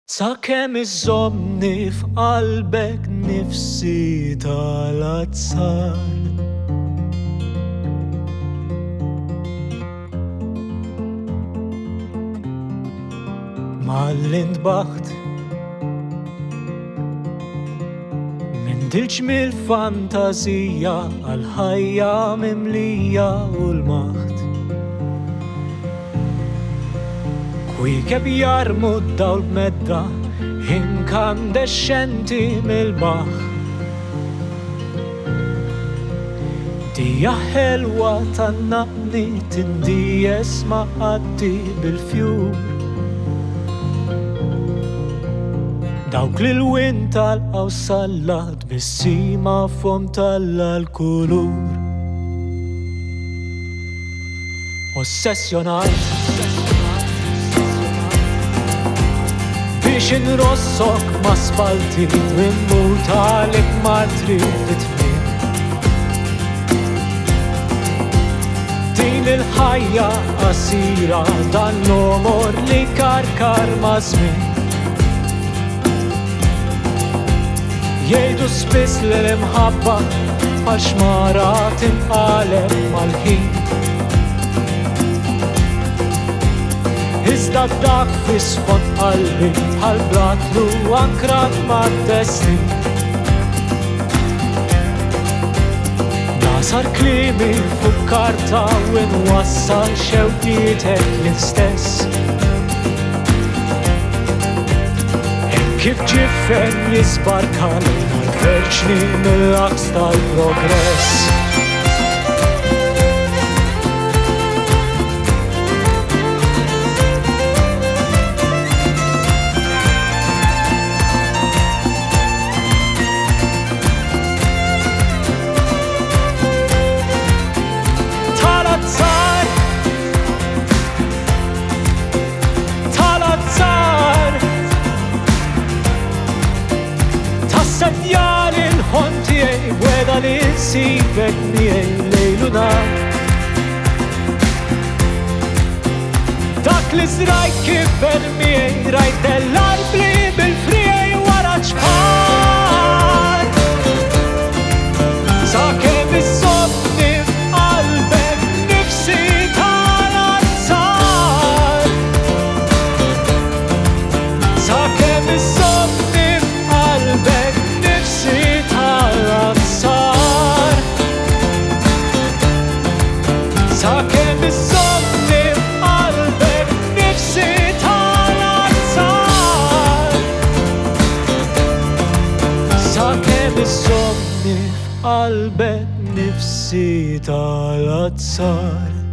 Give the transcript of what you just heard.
Sakemm iżommni f'qalbek nifsi tal-azzar. Mal-intbaħt m'indilx mill-fantazija għal-ħajja mimlija u l-maħt. Kwikeb jarmu d-dawl b'medda inkandescenti mill-baħ. Dija ħelwa tan-naqni tindijes ma' qaddi bil-fjur. Dawk li l-win tal-qaw sallat bis-sima fom tal-kulur. Ossessjonat biex inrossok ma' spalti immut għalik ma' trid tmiem. Din il-ħajja qasira dan l-omor li karkar ma' żmien. Jgħidu spiss li l-imħabba għal xmara tinqaleb mal-ħin. Iżda dak fis-sfond qalbi bħal bratlu ankrat mad-destin. Nasar klimi fuq karta u nwassal xewqietek l-istess. Kif ġiffen jisbarka lejna l-verġni mill-aqs tal-progress. Senjal il-ħon tiegħi weda li nsibek miegħi lejl u nar. Dak li żrajt kif ben miegħi rajt l-arbli bil-friej wara ġbal. Sakemm iżommni f'qalbek nifsi tal-azzar. Sakemm iżommni f'qalbek sakemm iżommni f'qalbek nifsi tal-azzar. Sakemm iżommni f'qalbek nifsi tal-azzar.